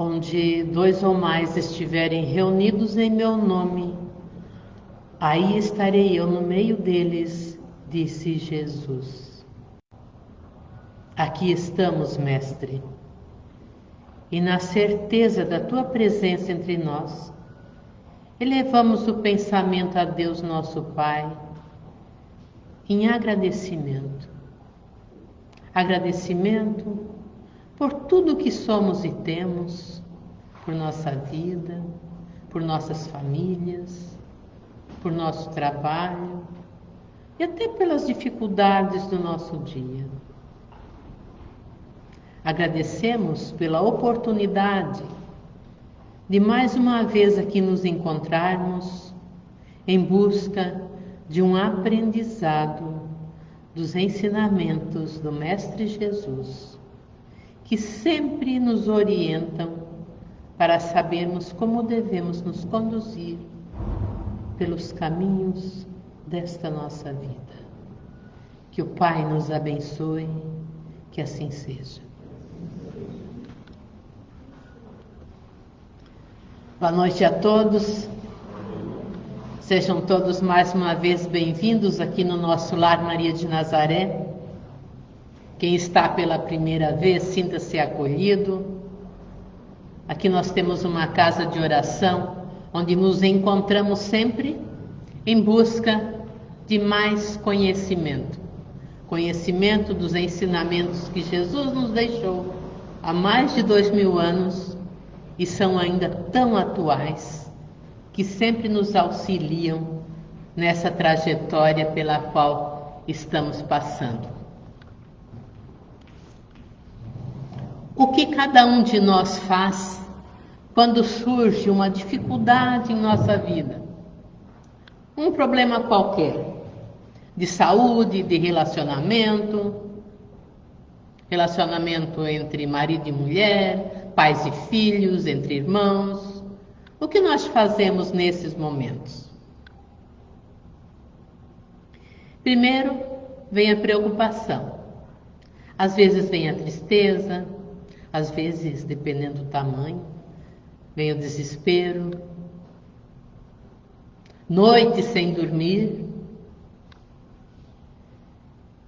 Onde dois ou mais estiverem reunidos em meu nome, aí estarei eu no meio deles, disse Jesus. Aqui estamos, Mestre, e na certeza da tua presença entre nós, elevamos o pensamento a Deus nosso Pai, em agradecimento. Agradecimento por tudo que somos e temos, por nossa vida, por nossas famílias, por nosso trabalho e até pelas dificuldades do nosso dia. Agradecemos pela oportunidade de mais uma vez aqui nos encontrarmos em busca de um aprendizado dos ensinamentos do Mestre Jesus, que sempre nos orientam para sabermos como devemos nos conduzir pelos caminhos desta nossa vida. Que o Pai nos abençoe, que assim seja. Boa noite a todos. Sejam todos mais uma vez bem-vindos aqui no nosso Lar Maria de Nazaré. Quem está pela primeira vez, sinta-se acolhido. Aqui nós temos uma casa de oração, onde nos encontramos sempre em busca de mais conhecimento. Conhecimento dos ensinamentos que Jesus nos deixou há mais de 2000 anos e são ainda tão atuais, que sempre nos auxiliam nessa trajetória pela qual estamos passando. O que cada um de nós faz quando surge uma dificuldade em nossa vida? Um problema qualquer, de saúde, de relacionamento entre marido e mulher, pais e filhos, entre irmãos. O que nós fazemos nesses momentos? Primeiro, vem a preocupação. Às vezes vem a tristeza, às vezes, dependendo do tamanho, vem o desespero, noite sem dormir.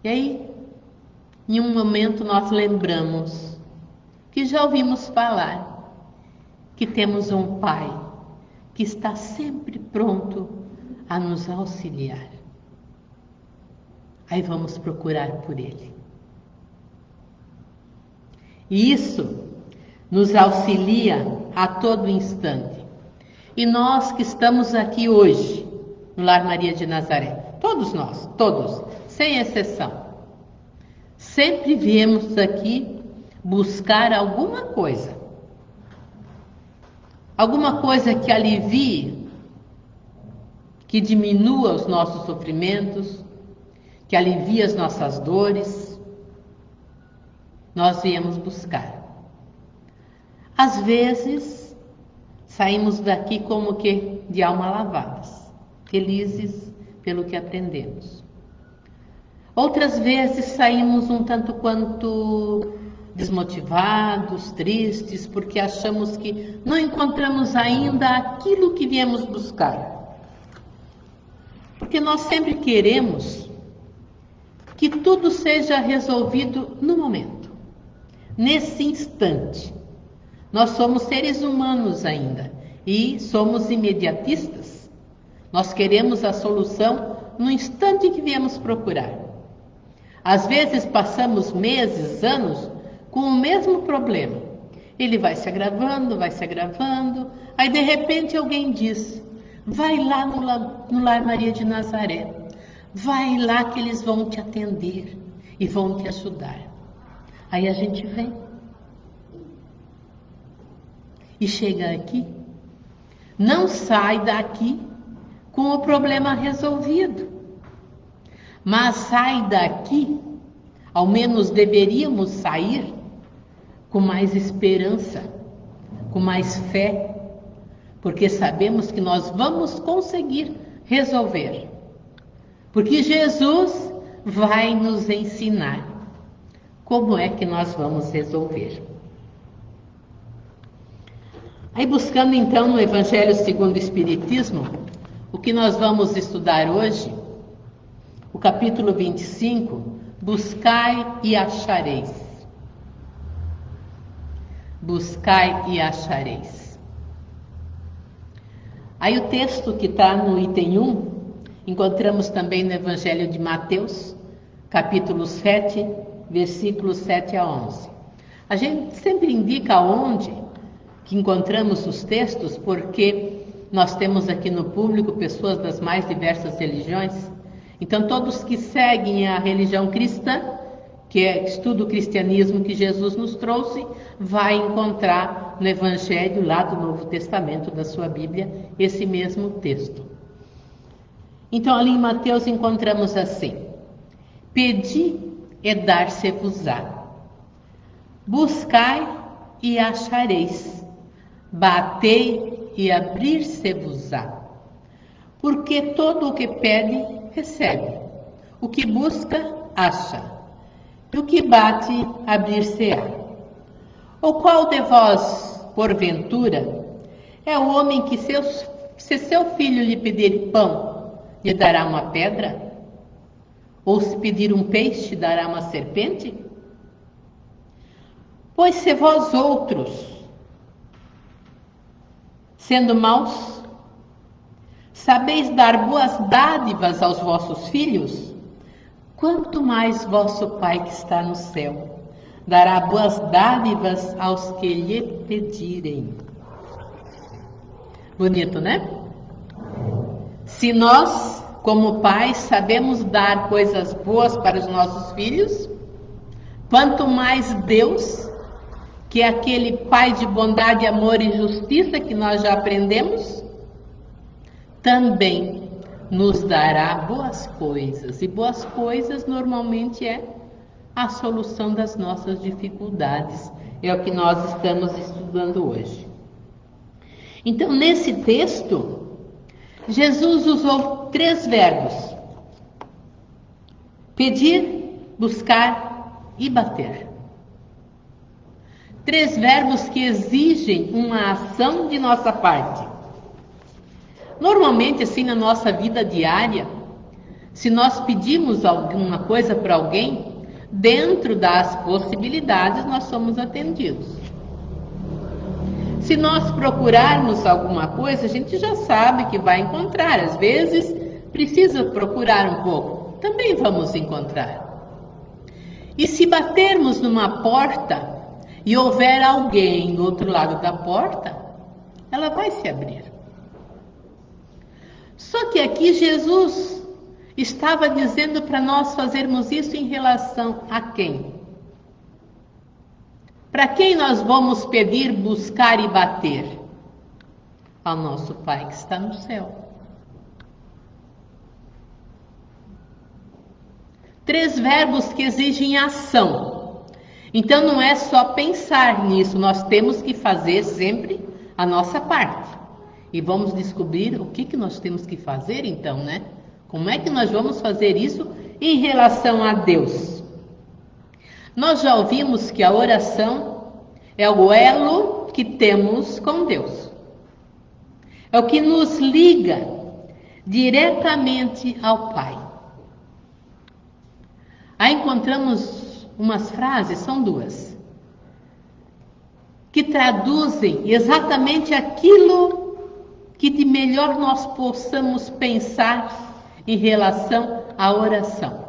E aí, em um momento nós lembramos que já ouvimos falar que temos um Pai que está sempre pronto a nos auxiliar. Aí vamos procurar por Ele. E isso nos auxilia a todo instante. E nós que estamos aqui hoje, no Lar Maria de Nazaré, todos nós, todos, sem exceção, sempre viemos aqui buscar alguma coisa que alivie, que diminua os nossos sofrimentos, que alivie as nossas dores. Nós viemos buscar. Às vezes, saímos daqui como que de alma lavadas, felizes pelo que aprendemos. Outras vezes saímos um tanto quanto desmotivados, tristes, porque achamos que não encontramos ainda aquilo que viemos buscar. Porque nós sempre queremos que tudo seja resolvido no momento, nesse instante. Nós somos seres humanos ainda e somos imediatistas. Nós queremos a solução no instante que viemos procurar. Às vezes passamos meses, anos com o mesmo problema. Ele vai se agravando, aí de repente alguém diz: vai lá no Lar Maria de Nazaré, vai lá que eles vão te atender e vão te ajudar. Aí a gente vem e chega aqui, não sai daqui com o problema resolvido, mas sai daqui, ao menos deveríamos sair com mais esperança, com mais fé, porque sabemos que nós vamos conseguir resolver, porque Jesus vai nos ensinar como é que nós vamos resolver. Aí buscando então no Evangelho segundo o Espiritismo, o que nós vamos estudar hoje, o capítulo 25, buscai e achareis. Buscai e achareis. Aí o texto que está no item 1, encontramos também no Evangelho de Mateus, capítulo 7, versículos 7 a 11. A gente sempre indica onde que encontramos os textos, porque nós temos aqui no público pessoas das mais diversas religiões. Então todos que seguem a religião cristã, que é estudo o cristianismo que Jesus nos trouxe, vai encontrar no Evangelho lá do Novo Testamento da sua Bíblia esse mesmo texto. Então ali em Mateus encontramos assim: pedi e dar-se-vos-á, buscai e achareis, batei e abrir-se-vos-á. Porque todo o que pede, recebe, o que busca, acha, e o que bate, abrir-se-á. Ou qual de vós, porventura, é o homem que se seu filho lhe pedir pão, lhe dará uma pedra? Ou se pedir um peixe, dará uma serpente? Pois se vós outros, sendo maus, sabeis dar boas dádivas aos vossos filhos, quanto mais vosso Pai que está no céu dará boas dádivas aos que lhe pedirem. Bonito, né? Se nós, como pais, sabemos dar coisas boas para os nossos filhos, quanto mais Deus, que é aquele Pai de bondade, amor e justiça que nós já aprendemos, também nos dará boas coisas. E boas coisas normalmente é a solução das nossas dificuldades. É o que nós estamos estudando hoje. Então, nesse texto, Jesus usou 3 verbos: pedir, buscar e bater. 3 verbos que exigem uma ação de nossa parte. Normalmente, assim, na nossa vida diária, se nós pedimos alguma coisa para alguém, dentro das possibilidades nós somos atendidos. Se nós procurarmos alguma coisa, a gente já sabe que vai encontrar. Às vezes, precisa procurar um pouco, também vamos encontrar. E se batermos numa porta e houver alguém do outro lado da porta, ela vai se abrir. Só que aqui Jesus estava dizendo para nós fazermos isso em relação a quem? Para quem nós vamos pedir, buscar e bater? Ao nosso Pai que está no céu. 3 verbos que exigem ação. Então não é só pensar nisso, nós temos que fazer sempre a nossa parte. E vamos descobrir o que nós temos que fazer então, né? Como é que nós vamos fazer isso em relação a Deus? Nós já ouvimos que a oração é o elo que temos com Deus. É o que nos liga diretamente ao Pai. Aí encontramos umas frases, são 2, que traduzem exatamente aquilo que de melhor nós possamos pensar em relação à oração.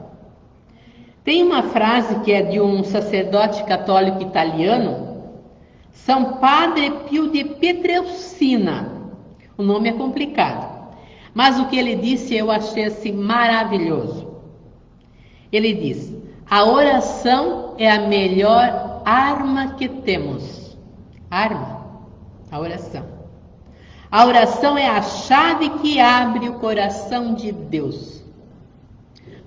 Tem uma frase que é de um sacerdote católico italiano, São Padre Pio de Pietrelcina. O nome é complicado, mas o que ele disse eu achei assim maravilhoso. Ele diz: a oração é a melhor arma que temos. Arma, a oração. A oração é a chave que abre o coração de Deus.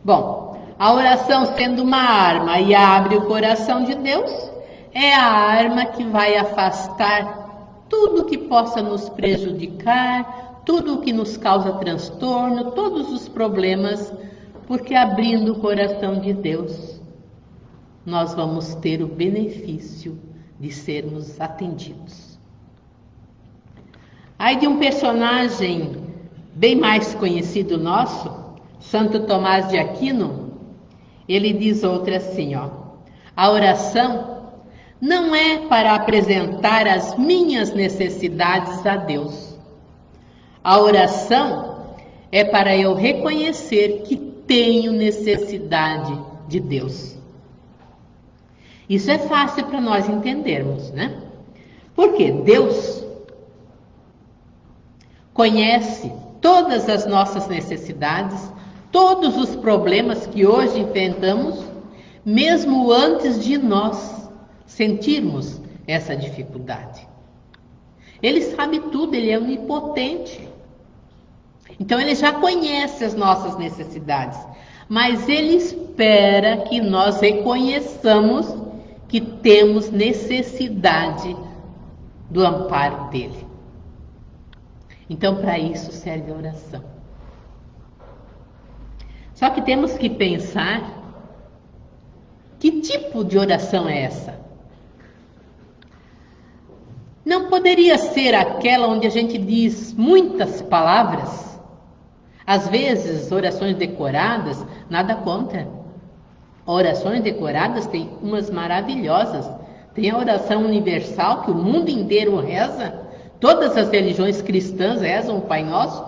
Bom, a oração sendo uma arma e abre o coração de Deus, é a arma que vai afastar tudo que possa nos prejudicar, tudo que nos causa transtorno, todos os problemas, porque abrindo o coração de Deus, nós vamos ter o benefício de sermos atendidos. Aí de um personagem bem mais conhecido nosso, Santo Tomás de Aquino, ele diz outra assim, ó: a oração não é para apresentar as minhas necessidades a Deus. A oração é para eu reconhecer que tenho necessidade de Deus. Isso é fácil para nós entendermos, né? Porque Deus conhece todas as nossas necessidades, todos os problemas que hoje enfrentamos, mesmo antes de nós sentirmos essa dificuldade. Ele sabe tudo, ele é onipotente. Então ele já conhece as nossas necessidades, mas ele espera que nós reconheçamos que temos necessidade do amparo dele. Então para isso serve a oração. Só que temos que pensar que tipo de oração é essa? Não poderia ser aquela onde a gente diz muitas palavras? Às vezes, orações decoradas, nada contra. Orações decoradas tem umas maravilhosas. Tem a oração universal que o mundo inteiro reza. Todas as religiões cristãs rezam o Pai Nosso.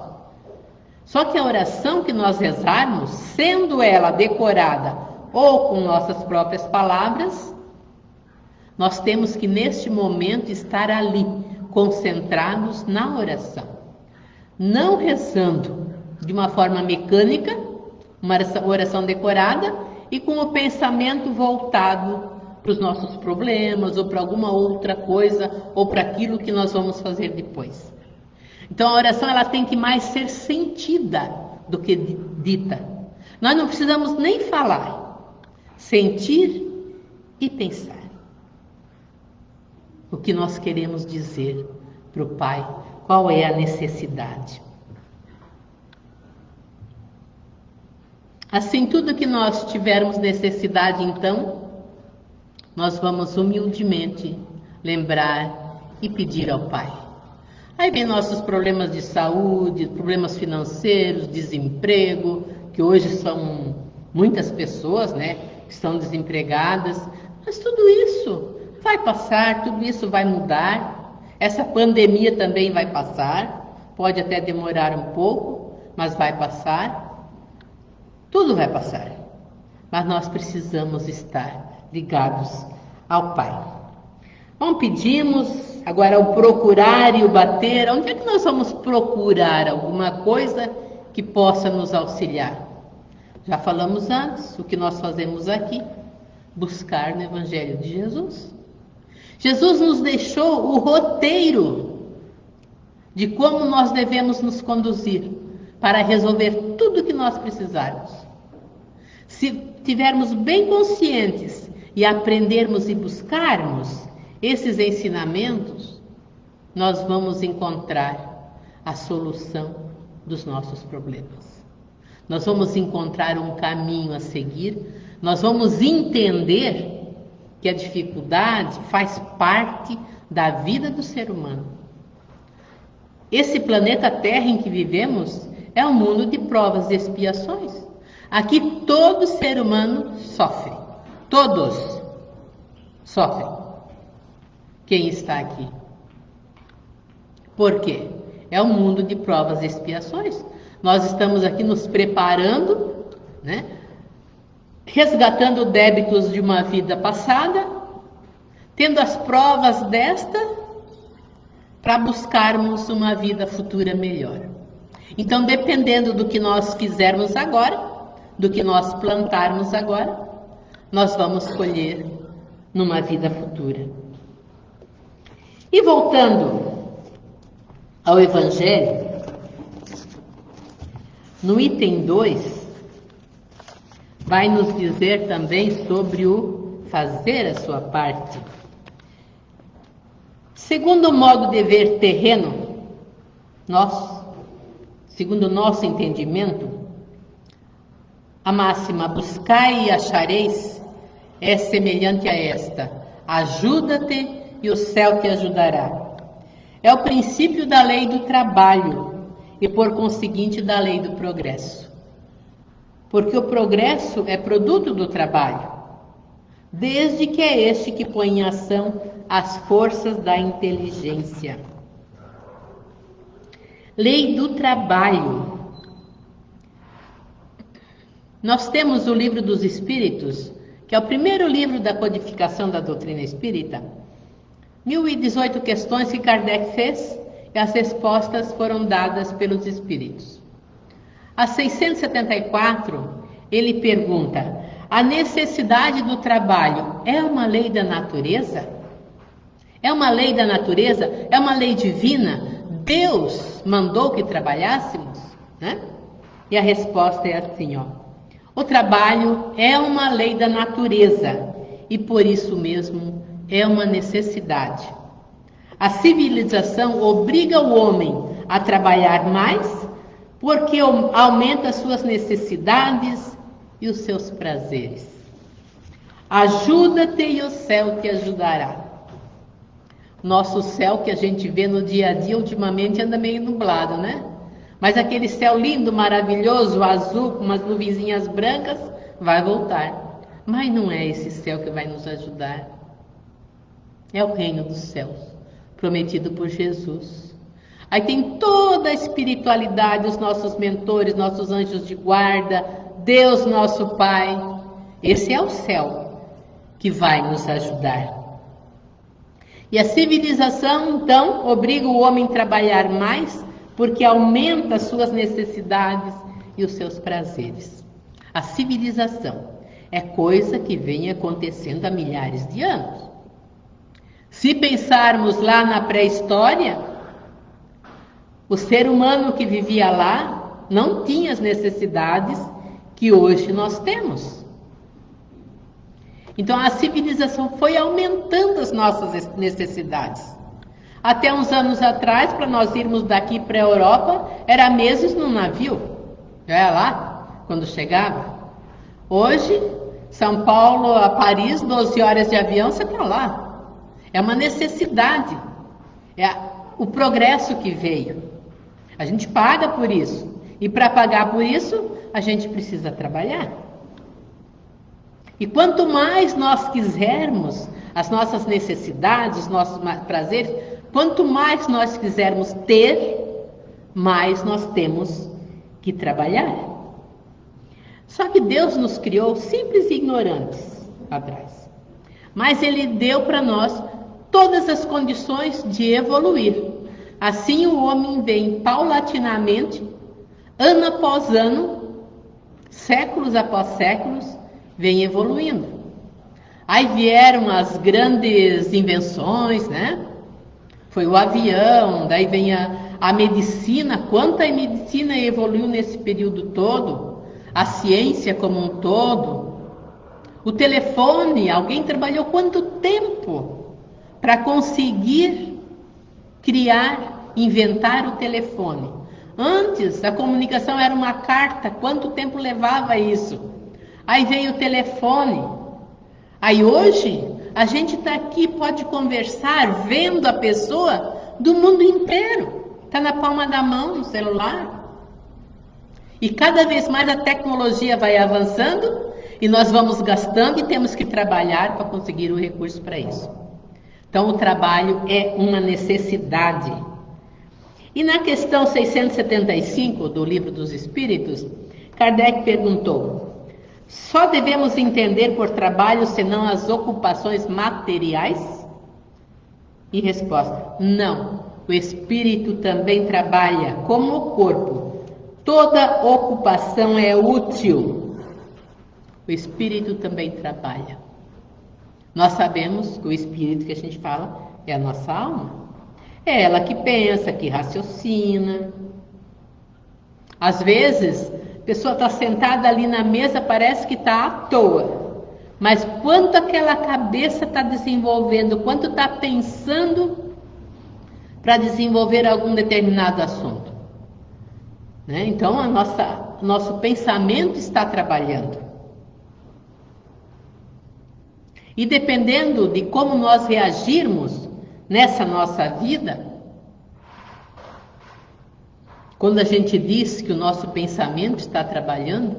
Só que a oração que nós rezarmos, sendo ela decorada ou com nossas próprias palavras, nós temos que neste momento estar ali, concentrados na oração. Não rezando de uma forma mecânica, uma oração decorada e com o pensamento voltado para os nossos problemas ou para alguma outra coisa ou para aquilo que nós vamos fazer depois. Então a oração ela tem que mais ser sentida do que dita. Nós não precisamos nem falar, sentir e pensar o que nós queremos dizer para o Pai, qual é a necessidade. Assim, tudo que nós tivermos necessidade, então, nós vamos humildemente lembrar e pedir ao Pai. Aí vem nossos problemas de saúde, problemas financeiros, desemprego, que hoje são muitas pessoas, né, que estão desempregadas, mas tudo isso vai passar, tudo isso vai mudar. Essa pandemia também vai passar, pode até demorar um pouco, mas vai passar. Tudo vai passar, mas nós precisamos estar ligados ao Pai. Bom, pedimos, agora o procurar e o bater. Onde é que nós vamos procurar alguma coisa que possa nos auxiliar? Já falamos antes, o que nós fazemos aqui, buscar no Evangelho de Jesus. Jesus nos deixou o roteiro de como nós devemos nos conduzir para resolver tudo o que nós precisarmos. Se tivermos bem conscientes e aprendermos e buscarmos esses ensinamentos, nós vamos encontrar a solução dos nossos problemas. Nós vamos encontrar um caminho a seguir, nós vamos entender que a dificuldade faz parte da vida do ser humano. Esse planeta Terra em que vivemos é um mundo de provas e expiações. Aqui todo ser humano sofre. Todos sofrem. Quem está aqui? Por quê? É um mundo de provas e expiações. Nós estamos aqui nos preparando, né? Resgatando débitos de uma vida passada, tendo as provas desta, para buscarmos uma vida futura melhor. Então, dependendo do que nós fizermos agora, do que nós plantarmos agora, nós vamos colher numa vida futura. E voltando ao Evangelho, no item 2, vai nos dizer também sobre o fazer a sua parte. Segundo o modo de ver terreno, segundo o nosso entendimento, a máxima buscai e achareis é semelhante a esta: ajuda-te e o céu te ajudará. é o princípio da lei do trabalho e, por conseguinte, da lei do progresso. Porque o progresso é produto do trabalho, desde que é este que põe em ação as forças da inteligência. Lei do trabalho. Nós temos o Livro dos Espíritos, que é o primeiro livro da codificação da doutrina espírita. 1018 questões que Kardec fez e as respostas foram dadas pelos espíritos. A 674, ele pergunta: a necessidade do trabalho é uma lei da natureza? É uma lei da natureza? É uma lei divina? Deus mandou que trabalhássemos? Né? E a resposta é assim, ó: o trabalho é uma lei da natureza e por isso mesmo é uma necessidade. A civilização obriga o homem a trabalhar mais porque aumenta as suas necessidades e os seus prazeres. Ajuda-te e o céu te ajudará. Nosso céu que a gente vê no dia a dia ultimamente anda meio nublado, né? Mas aquele céu lindo, maravilhoso, azul, com umas nuvenzinhas brancas, vai voltar. Mas não é esse céu que vai nos ajudar. É o reino dos céus, prometido por Jesus. Aí tem toda a espiritualidade, os nossos mentores, nossos anjos de guarda, Deus nosso Pai. Esse é o céu que vai nos ajudar. E a civilização, então, obriga o homem a trabalhar mais, porque aumenta as suas necessidades e os seus prazeres. A civilização é coisa que vem acontecendo há milhares de anos. Se pensarmos lá na pré-história, o ser humano que vivia lá não tinha as necessidades que hoje nós temos. Então a civilização foi aumentando as nossas necessidades. Até uns anos atrás, para nós irmos daqui para a Europa, era meses no navio. Já é lá, quando chegava. Hoje, São Paulo a Paris, 12 horas de avião, você está lá. É uma necessidade. É o progresso que veio. A gente paga por isso. E para pagar por isso, a gente precisa trabalhar. E quanto mais nós quisermos as nossas necessidades, os nossos prazeres, quanto mais nós quisermos ter, mais nós temos que trabalhar. Só que Deus nos criou simples e ignorantes atrás. Mas Ele deu para nós todas as condições de evoluir. Assim o homem vem paulatinamente, ano após ano, séculos após séculos, vem evoluindo. Aí vieram as grandes invenções, né? Foi o avião, daí vem a medicina. Quanta medicina evoluiu nesse período todo? A ciência como um todo. O telefone, alguém trabalhou quanto tempo para conseguir criar, inventar o telefone? Antes, a comunicação era uma carta. Quanto tempo levava isso? Aí veio o telefone. Aí hoje, a gente está aqui, pode conversar, vendo a pessoa do mundo inteiro. Está na palma da mão, no celular. E cada vez mais a tecnologia vai avançando e nós vamos gastando e temos que trabalhar para conseguir o recurso para isso. Então, o trabalho é uma necessidade. E na questão 675 do Livro dos Espíritos, Kardec perguntou: só devemos entender por trabalho senão as ocupações materiais? E resposta: não, o espírito também trabalha como o corpo. Toda ocupação é útil. O espírito também trabalha. Nós sabemos que o espírito que a gente fala é a nossa alma. É ela que pensa, que raciocina. Às vezes, a pessoa está sentada ali na mesa, parece que está à toa. Mas quanto aquela cabeça está desenvolvendo, quanto está pensando para desenvolver algum determinado assunto. Né? Então, nosso pensamento está trabalhando. E dependendo de como nós reagirmos nessa nossa vida, Quando a gente diz que o nosso pensamento está trabalhando,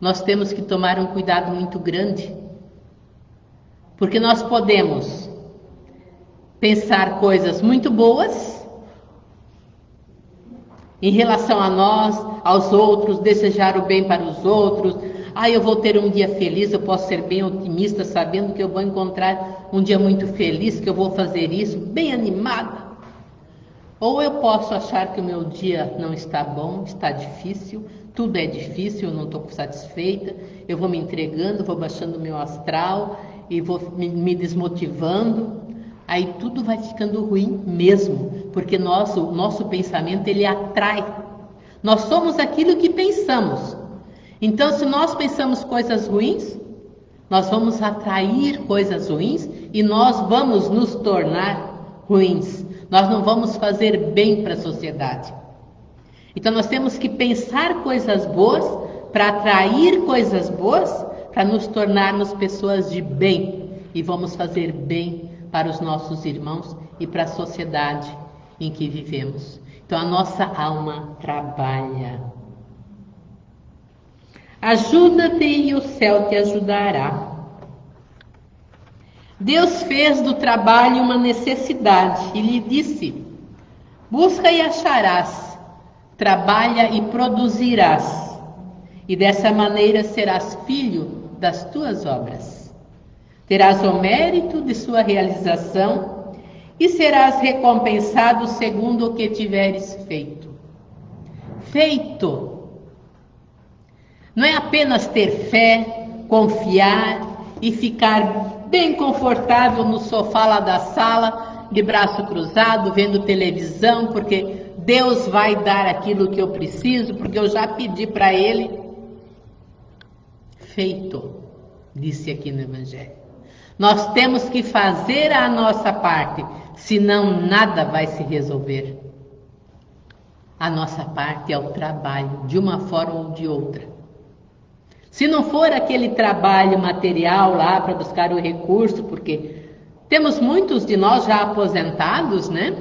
nós temos que tomar um cuidado muito grande. Porque nós podemos pensar coisas muito boas em relação a nós, aos outros, desejar o bem para os outros. Eu vou ter um dia feliz, eu posso ser bem otimista, sabendo que eu vou encontrar um dia muito feliz, que eu vou fazer isso, bem animada. Ou eu posso achar que o meu dia não está bom, está difícil, tudo é difícil, eu não estou satisfeita, eu vou me entregando, vou baixando o meu astral e vou me desmotivando. Aí tudo vai ficando ruim mesmo, porque o nosso pensamento, ele atrai. Nós somos aquilo que pensamos. Então, se nós pensamos coisas ruins, nós vamos atrair coisas ruins e nós vamos nos tornar ruins. Nós não vamos fazer bem para a sociedade. Então, nós temos que pensar coisas boas para atrair coisas boas, para nos tornarmos pessoas de bem. E vamos fazer bem para os nossos irmãos e para a sociedade em que vivemos. Então, a nossa alma trabalha. Ajuda-te e o céu te ajudará. Deus fez do trabalho uma necessidade e lhe disse: busca e acharás, trabalha e produzirás, e dessa maneira serás filho das tuas obras. Terás o mérito de sua realização e serás recompensado segundo o que tiveres feito. Feito! Não é apenas ter fé, confiar e ficar bem confortável no sofá lá da sala, de braço cruzado, vendo televisão, porque Deus vai dar aquilo que eu preciso, porque eu já pedi para Ele. Feito, disse aqui no Evangelho. Nós temos que fazer a nossa parte, senão nada vai se resolver. A nossa parte é o trabalho, de uma forma ou de outra. Se não for aquele trabalho material lá para buscar o recurso, porque temos muitos de nós já aposentados, né?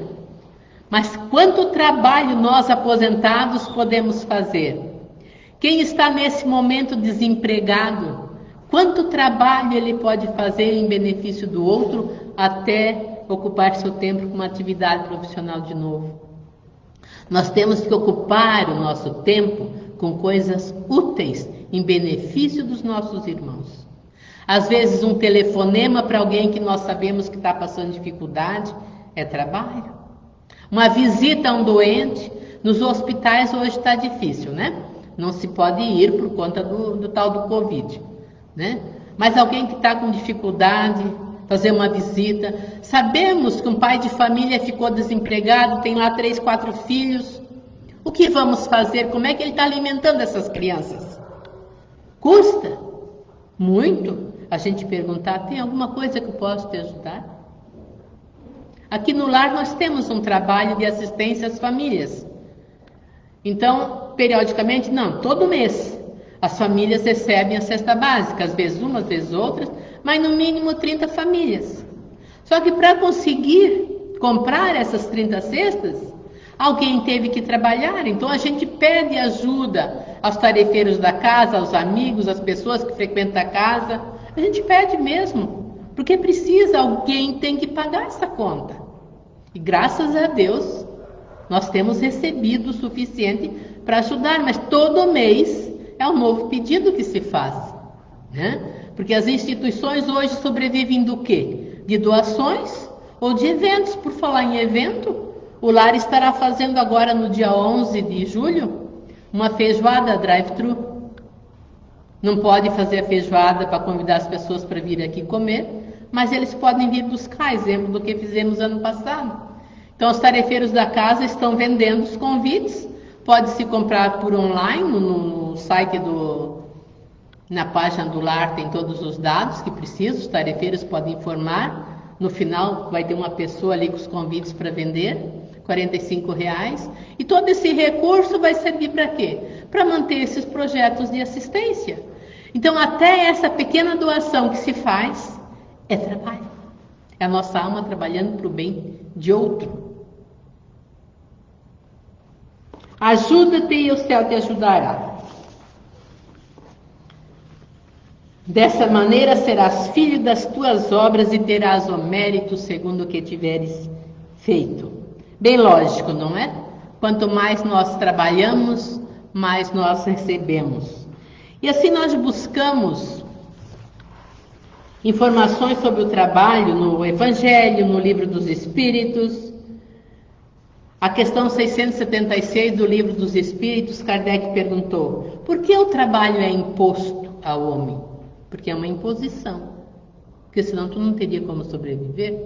Mas quanto trabalho nós aposentados podemos fazer? Quem está nesse momento desempregado, quanto trabalho ele pode fazer em benefício do outro até ocupar seu tempo com uma atividade profissional de novo? Nós temos que ocupar o nosso tempo com coisas úteis em benefício dos nossos irmãos. Às vezes um telefonema para alguém que nós sabemos que está passando dificuldade é trabalho. Uma visita a um doente, nos hospitais hoje está difícil, né? Não se pode ir por conta do tal do Covid, né? Mas alguém que está com dificuldade, fazer uma visita. Sabemos que um pai de família ficou desempregado, tem lá 3, 4 filhos. O que vamos fazer? Como é que ele está alimentando essas crianças? Custa muito a gente perguntar: tem alguma coisa que eu posso te ajudar? Aqui no lar nós temos um trabalho de assistência às famílias. Então, periodicamente, não, todo mês, as famílias recebem a cesta básica, às vezes umas, às vezes outras, mas no mínimo 30 famílias. Só que para conseguir comprar essas 30 cestas, alguém teve que trabalhar. Então a gente pede ajuda aos tarefeiros da casa, aos amigos, às pessoas que frequentam a casa. A gente pede mesmo, porque precisa, alguém tem que pagar essa conta. E graças a Deus, nós temos recebido o suficiente para ajudar, mas todo mês é um novo pedido que se faz, né? Porque as instituições hoje sobrevivem do quê? De doações ou de eventos. Por falar em evento, o lar estará fazendo agora no dia 11 de julho uma feijoada drive-thru. Não pode fazer a feijoada para convidar as pessoas para vir aqui comer, mas eles podem vir buscar, exemplo do que fizemos ano passado. Então os tarefeiros da casa estão vendendo os convites, pode se comprar por online, no site na página do lar tem todos os dados que precisa, os tarefeiros podem informar. No final vai ter uma pessoa ali com os convites para vender, R$45. E todo esse recurso vai servir para quê? Para manter esses projetos de assistência. Então até essa pequena doação que se faz é trabalho. É a nossa alma trabalhando para o bem de outro. Ajuda-te e o céu te ajudará. Dessa maneira serás filho das tuas obras e terás o mérito segundo o que tiveres feito. Bem lógico, não é? Quanto mais nós trabalhamos, mais nós recebemos. E assim nós buscamos informações sobre o trabalho no Evangelho, no Livro dos Espíritos. A questão 676 do Livro dos Espíritos, Kardec perguntou: por que o trabalho é imposto ao homem? Porque é uma imposição. Porque senão tu não teria como sobreviver.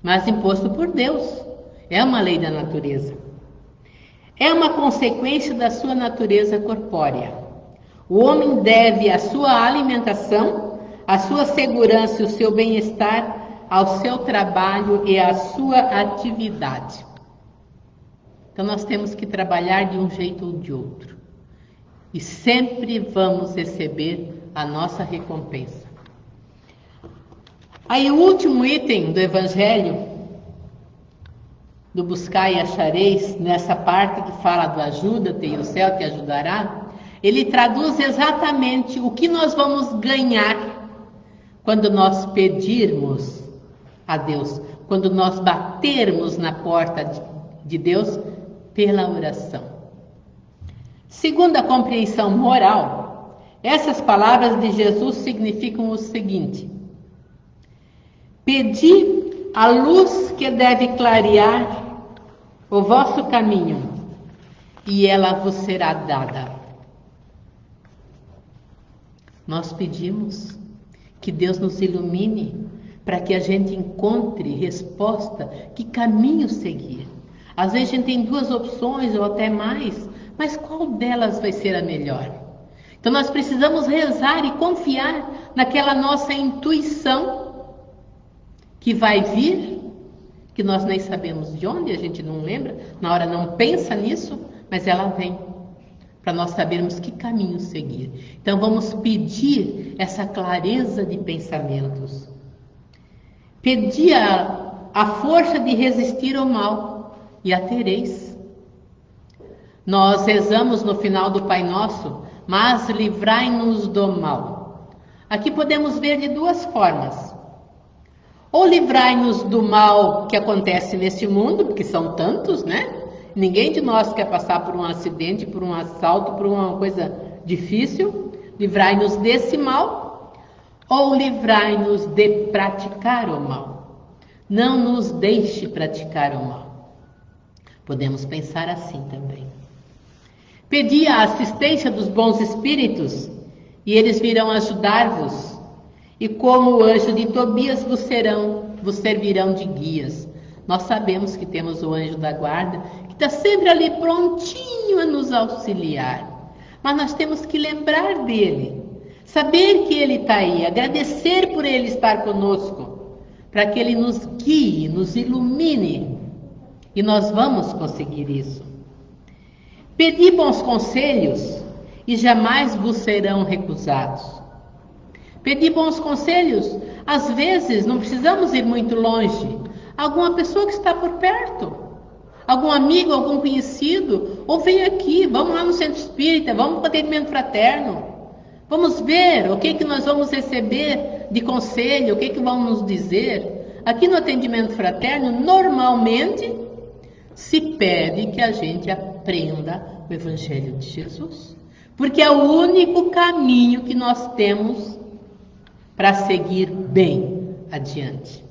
Mas imposto por Deus. É uma lei da natureza. É uma consequência da sua natureza corpórea. O homem deve a sua alimentação, a sua segurança e o seu bem-estar ao seu trabalho e à sua atividade. Então nós temos que trabalhar de um jeito ou de outro. E sempre vamos receber a nossa recompensa. Aí o último item do Evangelho, do buscar e achareis, nessa parte que fala do ajuda-te e o céu te ajudará, ele traduz exatamente o que nós vamos ganhar quando nós pedirmos a Deus, quando nós batermos na porta de Deus pela oração. Segundo a compreensão moral, essas palavras de Jesus significam o seguinte: pedi a luz que deve clarear o vosso caminho, e ela vos será dada. Nós pedimos que Deus nos ilumine para que a gente encontre resposta, que caminho seguir. Às vezes a gente tem duas opções ou até mais, mas qual delas vai ser a melhor? Então nós precisamos rezar e confiar naquela nossa intuição que vai vir, que nós nem sabemos de onde, a gente não lembra, na hora não pensa nisso, mas ela vem, para nós sabermos que caminho seguir. Então vamos pedir essa clareza de pensamentos. Pedir a força de resistir ao mal, e a tereis. Nós rezamos no final do Pai Nosso: mas livrai-nos do mal. Aqui podemos ver de duas formas. Ou livrai-nos do mal que acontece nesse mundo, porque são tantos, né? Ninguém de nós quer passar por um acidente, por um assalto, por uma coisa difícil. Livrai-nos desse mal. Ou livrai-nos de praticar o mal. Não nos deixe praticar o mal. Podemos pensar assim também. Pedi a assistência dos bons espíritos, e eles virão ajudar-vos. E como o anjo de Tobias vos servirão de guias. Nós sabemos que temos o anjo da guarda, que está sempre ali prontinho a nos auxiliar. Mas nós temos que lembrar dele, saber que ele está aí, agradecer por ele estar conosco, para que ele nos guie, nos ilumine. E nós vamos conseguir isso. Pedi bons conselhos e jamais vos serão recusados. Pedi bons conselhos, às vezes não precisamos ir muito longe. Alguma pessoa que está por perto, algum amigo, algum conhecido, ou vem aqui, vamos lá no centro espírita, vamos para o atendimento fraterno. Vamos ver o que nós vamos receber de conselho, o que vão nos dizer. Aqui no atendimento fraterno, normalmente, se pede que a gente aprenda o Evangelho de Jesus, porque é o único caminho que nós temos para seguir bem adiante.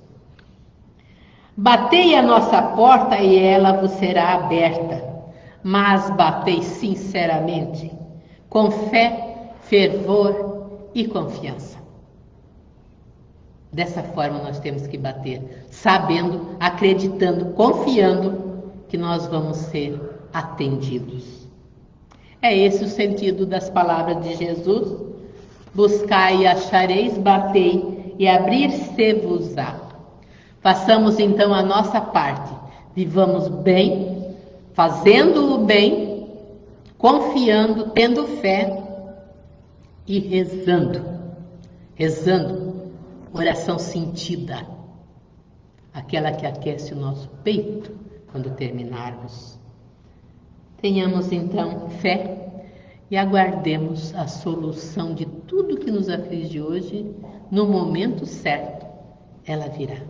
Batei a nossa porta e ela vos será aberta, mas batei sinceramente, com fé, fervor e confiança. Dessa forma nós temos que bater, sabendo, acreditando, confiando que nós vamos ser atendidos. É esse o sentido das palavras de Jesus: buscai e achareis, batei e abrir-se-vos-á. Façamos então a nossa parte, vivamos bem, fazendo o bem, confiando, tendo fé e rezando. Rezando, oração sentida, aquela que aquece o nosso peito quando terminarmos. Tenhamos então fé e aguardemos a solução de tudo que nos aflige hoje. No momento certo, ela virá.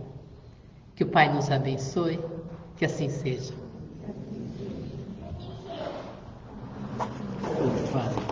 Que o Pai nos abençoe, que assim seja. Ufa.